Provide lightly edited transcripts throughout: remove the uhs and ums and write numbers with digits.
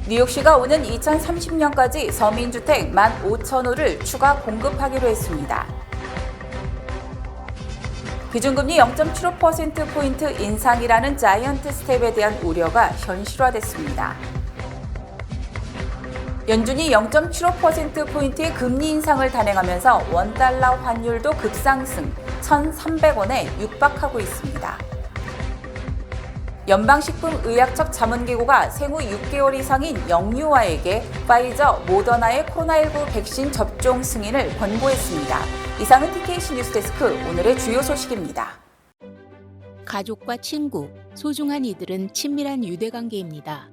뉴욕시가 오는 2030년까지 서민주택 15,000호를 추가 공급하기로 했습니다. 기준금리 0.75%포인트 인상이라는 자이언트 스텝에 대한 우려가 현실화됐습니다. 연준이 0.75%포인트의 금리 인상을 단행하면서 원달러 환율도 급상승 1,300원에 육박하고 있습니다. 연방식품의약처 자문기구가 생후 6개월 이상인 영유아에게 파이저, 모더나의 코로나19 백신 접종 승인을 권고했습니다. 이상은 TKC 뉴스데스크 오늘의 주요 소식입니다. 가족과 친구, 소중한 이들은 친밀한 유대관계입니다.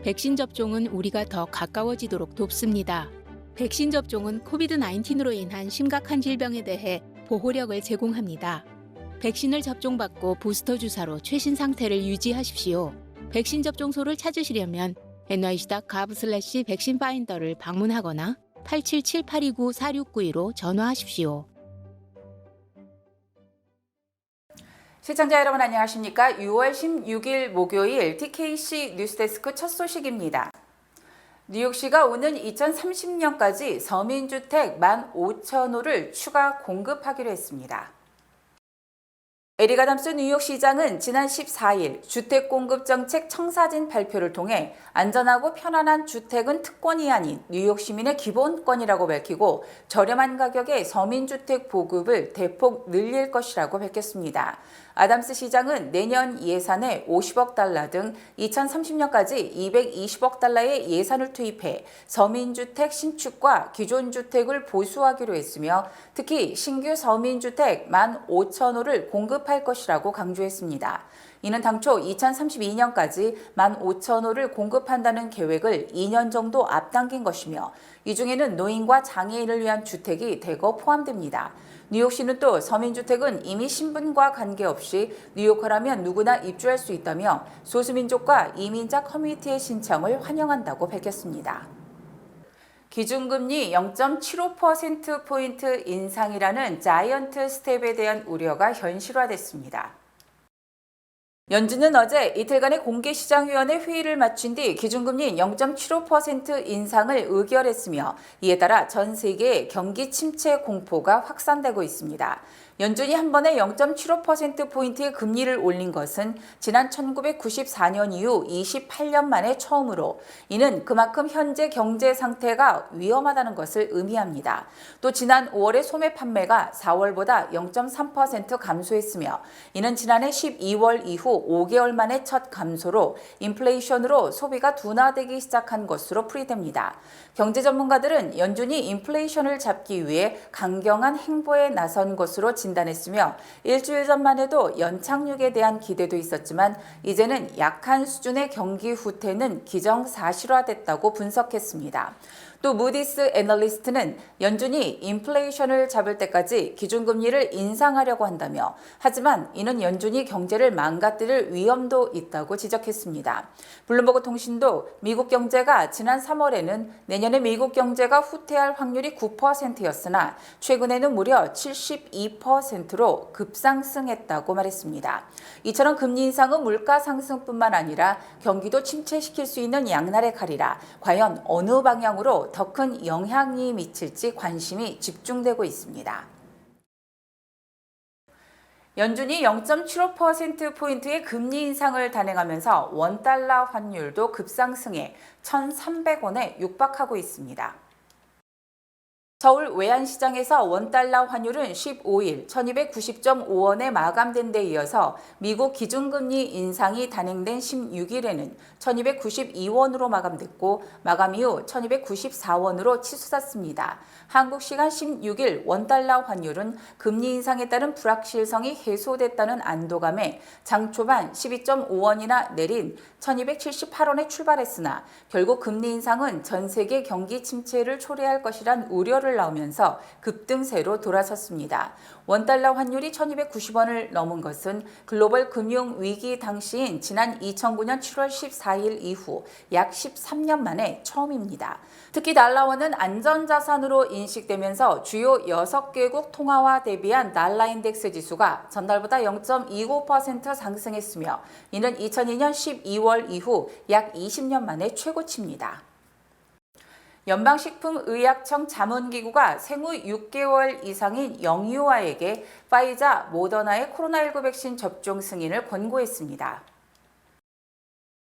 백신 접종은 우리가 더 가까워지도록 돕습니다. 백신 접종은 코비드-19로 인한 심각한 질병에 대해 보호력을 제공합니다. 백신을 접종받고 부스터 주사로 최신 상태를 유지하십시오. 백신 접종소를 찾으시려면 nyc.gov/백신파인더를 방문하거나 877-829-4692로 전화하십시오. 시청자 여러분 안녕하십니까? 6월 16일 목요일 TKC 뉴스데스크 첫 소식입니다. 뉴욕시가 오는 2030년까지 서민주택 15,000호를 추가 공급하기로 했습니다. 에릭 아담스 뉴욕시장은 지난 14일 주택공급정책 청사진 발표를 통해 안전하고 편안한 주택은 특권이 아닌 뉴욕 시민의 기본권이라고 밝히고 저렴한 가격의 서민주택 보급을 대폭 늘릴 것이라고 밝혔습니다. 아담스 시장은 내년 예산에 50억 달러 등 2030년까지 220억 달러의 예산을 투입해 서민주택 신축과 기존 주택을 보수하기로 했으며 특히 신규 서민주택 15,000호를 공급할 것이라고 강조했습니다. 이는 당초 2032년까지 15,000호를 공급한다는 계획을 2년 정도 앞당긴 것이며 이 중에는 노인과 장애인을 위한 주택이 대거 포함됩니다. 뉴욕시는 또 서민주택은 이미 신분과 관계없이 뉴요커라면 누구나 입주할 수 있다며 소수민족과 이민자 커뮤니티의 신청을 환영한다고 밝혔습니다. 기준금리 0.75%포인트 인상이라는 자이언트 스텝에 대한 우려가 현실화됐습니다. 연준은 어제 이틀간의 공개시장위원회 회의를 마친 뒤 기준금리 0.75% 인상을 의결했으며 이에 따라 전 세계의 경기 침체 공포가 확산되고 있습니다. 연준이 한 번에 0.75%포인트의 금리를 올린 것은 지난 1994년 이후 28년 만에 처음으로 이는 그만큼 현재 경제 상태가 위험하다는 것을 의미합니다. 또 지난 5월의 소매 판매가 4월보다 0.3% 감소했으며 이는 지난해 12월 이후 5개월 만에 첫 감소로 인플레이션으로 소비가 둔화되기 시작한 것으로 풀이됩니다. 경제 전문가들은 연준이 인플레이션을 잡기 위해 강경한 행보에 나선 것으로 진단했으며 일주일 전만 해도 연착륙에 대한 기대도 있었지만 이제는 약한 수준의 경기 후퇴는 기정사실화됐다고 분석했습니다. 또 무디스 애널리스트는 연준이 인플레이션을 잡을 때까지 기준금리를 인상하려고 한다며 하지만 이는 연준이 경제를 망가뜨릴 위험도 있다고 지적했습니다. 블룸버그 통신도 미국 경제가 지난 3월에는 내년에 미국 경제가 후퇴할 확률이 9%였으나 최근에는 무려 72%로 급상승했다고 말했습니다. 이처럼 금리 인상은 물가 상승뿐만 아니라 경기도 침체시킬 수 있는 양날의 칼이라 과연 어느 방향으로 더 큰 영향이 미칠지 관심이 집중되고 있습니다. 연준이 0.75%포인트의 금리 인상을 단행하면서 원달러 환율도 급상승해 1,300원에 육박하고 있습니다. 서울 외환시장에서 원달러 환율은 15일 1290.5원에 마감된 데 이어서 미국 기준금리 인상이 단행된 16일에는 1292원으로 마감됐고 마감 이후 1294원으로 치솟았습니다. 한국 시간 16일 원달러 환율은 금리 인상에 따른 불확실성이 해소됐다는 안도감에 장 초반 12.5원이나 내린 1278원에 출발했으나 결국 금리 인상은 전 세계 경기 침체를 초래할 것이란 우려를 발표를 나오면서 급등세로 돌아섰습니다. 원달러 환율이 1290원을 넘은 것은 글로벌 금융 위기 당시인 지난 2009년 7월 14일 이후 약 13년 만에 처음입니다. 특히 달러원은 안전자산으로 인식되면서 주요 6개국 통화와 대비한 달러 인덱스 지수가 전달보다 0.29% 상승했으며 이는 2002년 12월 이후 약 20년 만에 최고치입니다. 연방식품의약청 자문기구가 생후 6개월 이상인 영유아에게 파이자, 모더나의 코로나19 백신 접종 승인을 권고했습니다.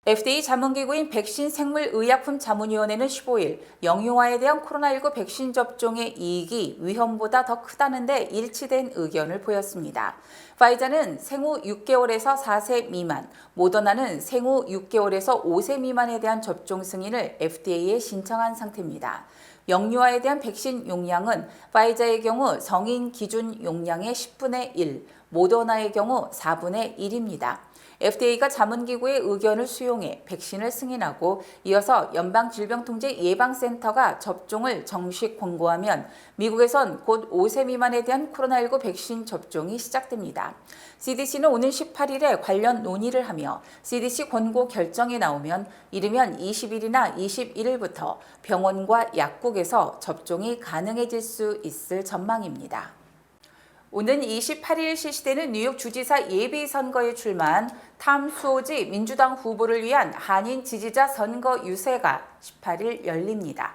FDA 자문기구인 백신생물의약품자문위원회는 15일 영유아에 대한 코로나19 백신 접종의 이익이 위험보다 더 크다는 데 일치된 의견을 보였습니다. 파이자는 생후 6개월에서 4세 미만, 모더나는 생후 6개월에서 5세 미만에 대한 접종 승인을 FDA에 신청한 상태입니다. 영유아에 대한 백신 용량은 파이자의 경우 성인 기준 용량의 10분의 1, 모더나의 경우 4분의 1입니다. FDA가 자문기구의 의견을 수용해 백신을 승인하고 이어서 연방질병통제예방센터가 접종을 정식 권고하면 미국에선 곧 5세 미만에 대한 코로나19 백신 접종이 시작됩니다. CDC는 오는 18일에 관련 논의를 하며 CDC 권고 결정이 나오면 이르면 20일이나 21일부터 병원과 약국에서 접종이 가능해질 수 있을 전망입니다. 오는 28일 실시되는 뉴욕 주지사 예비선거에 출마한 탐 수오지 민주당 후보를 위한 한인 지지자 선거 유세가 18일 열립니다.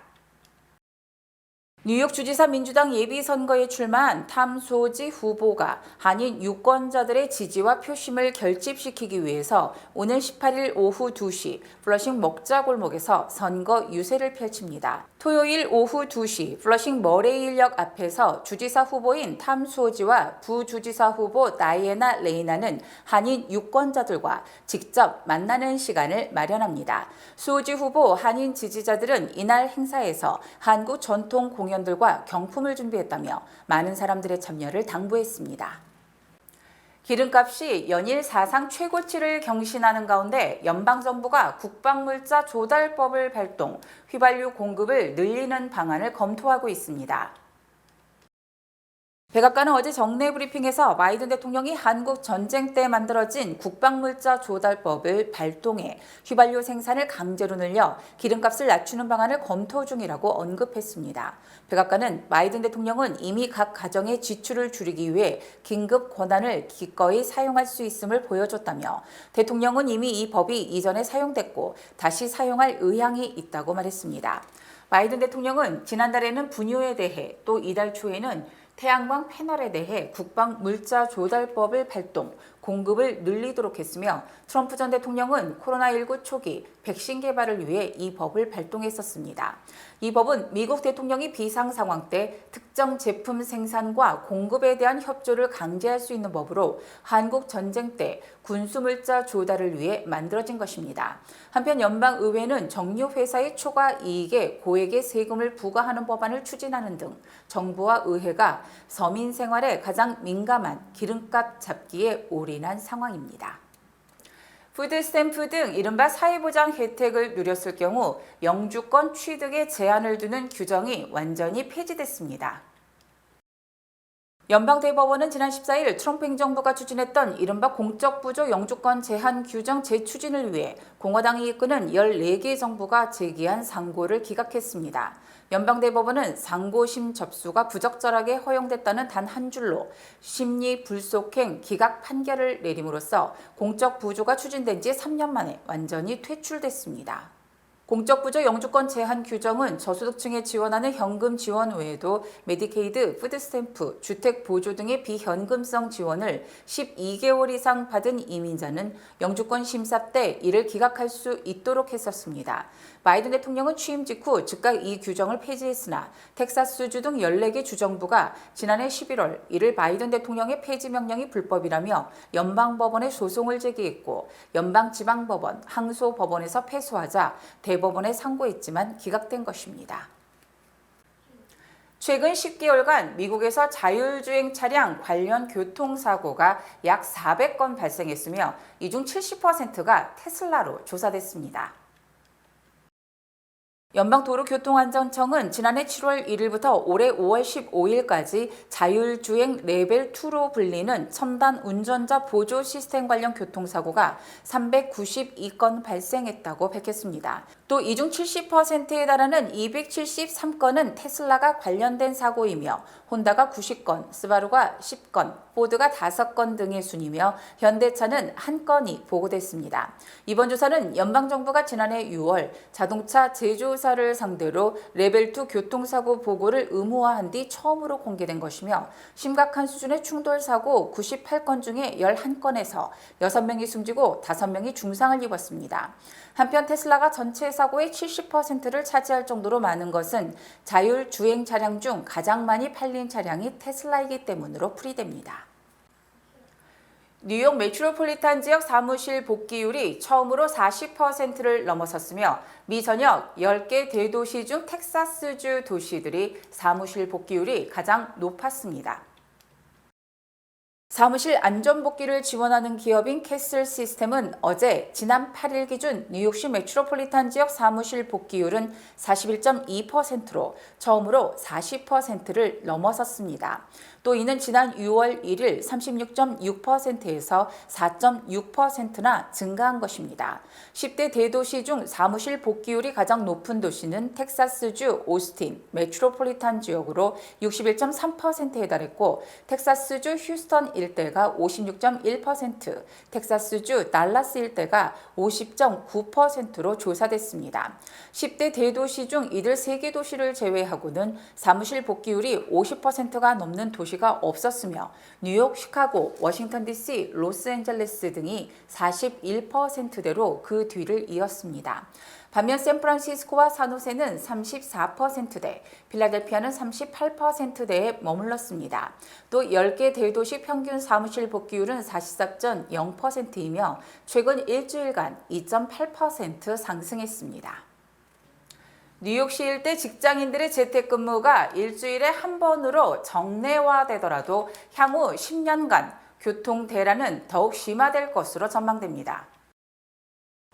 뉴욕 주지사 민주당 예비선거에 출마한 탐 수오지 후보가 한인 유권자들의 지지와 표심을 결집시키기 위해서 오는 18일 오후 2시 플러싱 먹자골목에서 선거 유세를 펼칩니다. 토요일 오후 2시 플러싱 머레일역 앞에서 주지사 후보인 탐 수오지와 부주지사 후보 다이애나 레이나는 한인 유권자들과 직접 만나는 시간을 마련합니다. 수오지 후보 한인 지지자들은 이날 행사에서 한국 전통 공연들과 경품을 준비했다며 많은 사람들의 참여를 당부했습니다. 기름값이 연일 사상 최고치를 경신하는 가운데 연방정부가 국방물자 조달법을 발동, 휘발유 공급을 늘리는 방안을 검토하고 있습니다. 백악관은 어제 정례 브리핑에서 바이든 대통령이 한국 전쟁 때 만들어진 국방물자 조달법을 발동해 휘발유 생산을 강제로 늘려 기름값을 낮추는 방안을 검토 중이라고 언급했습니다. 백악관은 바이든 대통령은 이미 각 가정의 지출을 줄이기 위해 긴급 권한을 기꺼이 사용할 수 있음을 보여줬다며 대통령은 이미 이 법이 이전에 사용됐고 다시 사용할 의향이 있다고 말했습니다. 바이든 대통령은 지난달에는 분유에 대해 또 이달 초에는 태양광 패널에 대해 국방 물자 조달법을 발동, 공급을 늘리도록 했으며 트럼프 전 대통령은 코로나19 초기 백신 개발을 위해 이 법을 발동했었습니다. 이 법은 미국 대통령이 비상 상황 때 특정 제품 생산과 공급에 대한 협조를 강제할 수 있는 법으로 한국 전쟁 때 군수물자 조달을 위해 만들어진 것입니다. 한편 연방의회는 정유 회사의 초과 이익에 고액의 세금을 부과하는 법안을 추진하는 등 정부와 의회가 서민 생활에 가장 민감한 기름값 잡기에 올인한 상황입니다. 푸드스탬프 등 이른바 사회보장 혜택을 누렸을 경우 영주권 취득에 제한을 두는 규정이 완전히 폐지됐습니다. 연방대법원은 지난 14일 트럼프 행정부가 추진했던 이른바 공적부조 영주권 제한 규정 재추진을 위해 공화당이 이끄는 14개 정부가 제기한 상고를 기각했습니다. 연방대법원은 상고심 접수가 부적절하게 허용됐다는 단 한 줄로 심리 불속행 기각 판결을 내림으로써 공적부조가 추진된 지 3년 만에 완전히 퇴출됐습니다. 공적부조 영주권 제한 규정은 저소득층에 지원하는 현금 지원 외에도 메디케이드, 푸드스탬프, 주택보조 등의 비현금성 지원을 12개월 이상 받은 이민자는 영주권 심사 때 이를 기각할 수 있도록 했었습니다. 바이든 대통령은 취임 직후 즉각 이 규정을 폐지했으나 텍사스주 등 14개 주정부가 지난해 11월 이를 바이든 대통령의 폐지 명령이 불법이라며 연방법원에 소송을 제기했고 연방지방법원, 항소법원에서 패소하자 대법원에 상고했지만 기각된 것입니다. 최근 10개월간 미국에서 자율주행 차량 관련 교통사고가 약 400건 발생했으며 이 중 70%가 테슬라로 조사됐습니다. 연방도로교통안전청은 지난해 7월 1일부터 올해 5월 15일까지 자율주행 레벨 2로 불리는 첨단 운전자 보조 시스템 관련 교통사고가 392건 발생했다고 밝혔습니다. 또 이 중 70%에 달하는 273건은 테슬라가 관련된 사고이며 혼다가 90건, 스바루가 10건, 포드가 5건 등의 순이며 현대차는 1건이 보고됐습니다. 이번 조사는 연방정부가 지난해 6월 자동차 제조사를 상대로 레벨 2 교통사고 보고를 의무화한 뒤 처음으로 공개된 것이며 심각한 수준의 충돌사고 98건 중에 11건에서 6명이 숨지고 5명이 중상을 입었습니다. 한편 테슬라가 전체 사고의 70%를 차지할 정도로 많은 것은 자율주행 차량 중 가장 많이 팔린 차량이 테슬라이기 때문으로 풀이됩니다. 뉴욕 메트로폴리탄 지역 사무실 복귀율이 처음으로 40%를 넘어섰으며 미전역 10개 대도시 중 텍사스주 도시들이 사무실 복귀율이 가장 높았습니다. 사무실 안전복귀를 지원하는 기업인 캐슬 시스템은 어제 지난 8일 기준 뉴욕시 메트로폴리탄 지역 사무실 복귀율은 41.2%로 처음으로 40%를 넘어섰습니다. 또 이는 지난 6월 1일 36.6%에서 4.6%나 증가한 것입니다. 10대 대도시 중 사무실 복귀율이 가장 높은 도시는 텍사스주 오스틴 메트로폴리탄 지역으로 61.3%에 달했고 텍사스주 휴스턴 일대가 56.1%, 텍사스주 달라스 일대가 50.9%로 조사됐습니다. 10대 대도시 중 이들 3개 도시를 제외하고는 사무실 복귀율이 50%가 넘는 도시가 없었으며 뉴욕, 시카고, 워싱턴 DC, 로스앤젤레스 등이 41%대로 그 뒤를 이었습니다. 반면 샌프란시스코와 산호세는 34%대, 필라델피아는 38%대에 머물렀습니다. 또 10개 대도시 평균 사무실 복귀율은 44.0%이며 최근 일주일간 2.8% 상승했습니다. 뉴욕시 일대 직장인들의 재택근무가 일주일에 한 번으로 정례화되더라도 향후 10년간 교통 대란은 더욱 심화될 것으로 전망됩니다.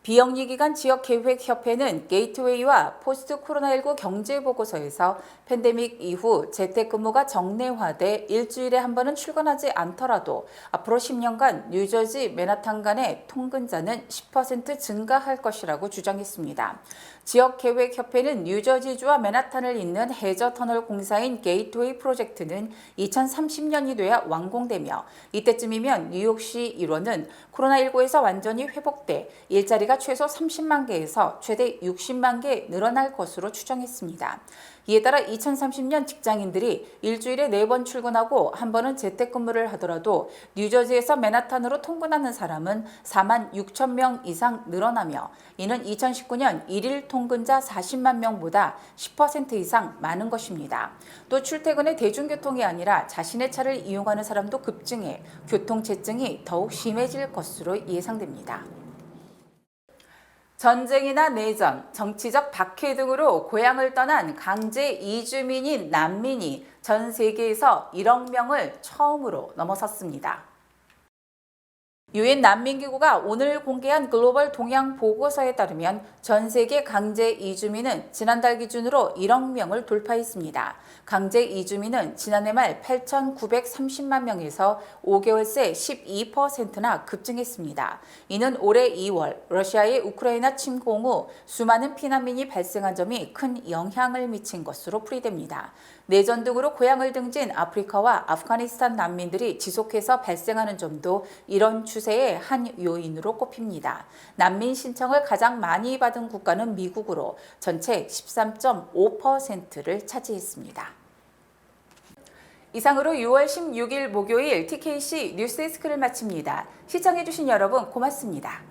비영리기관 지역계획협회는 게이트웨이와 포스트 코로나19 경제보고서에서 팬데믹 이후 재택근무가 정례화돼 일주일에 한 번은 출근하지 않더라도 앞으로 10년간 뉴저지 맨하탄 간의 통근자는 10% 증가할 것이라고 주장했습니다. 지역계획협회는 뉴저지주와 맨하탄을 잇는 해저터널 공사인 게이트웨이 프로젝트는 2030년이 돼야 완공되며 이때쯤이면 뉴욕시 일원은 코로나19에서 완전히 회복돼 일자리가 최소 30만 개에서 최대 60만 개 늘어날 것으로 추정했습니다. 이에 따라 2030년 직장인들이 일주일에 4번 출근하고 한 번은 재택근무를 하더라도 뉴저지에서 맨하탄으로 통근하는 사람은 4만 6천 명 이상 늘어나며 이는 2019년 일일 통근자 40만 명보다 10% 이상 많은 것입니다. 또 출퇴근의 대중교통이 아니라 자신의 차를 이용하는 사람도 급증해 교통체증이 더욱 심해질 것으로 예상됩니다. 전쟁이나 내전, 정치적 박해 등으로 고향을 떠난 강제 이주민인 난민이 전 세계에서 1억 명을 처음으로 넘어섰습니다. 유엔 난민기구가 오늘 공개한 글로벌 동향 보고서에 따르면 전 세계 강제 이주민은 지난달 기준으로 1억 명을 돌파했습니다. 강제 이주민은 지난해 말 8,930만 명에서 5개월 새 12%나 급증했습니다. 이는 올해 2월 러시아의 우크라이나 침공 후 수많은 피난민이 발생한 점이 큰 영향을 미친 것으로 풀이됩니다. 내전 등으로 고향을 등진 아프리카와 아프가니스탄 난민들이 지속해서 발생하는 점도 이런 추세의 한 요인으로 꼽힙니다. 난민 신청을 가장 많이 받은 국가는 미국으로 전체 13.5%를 차지했습니다. 이상으로 6월 16일 목요일 TKC 뉴스데스크를 마칩니다. 시청해주신 여러분 고맙습니다.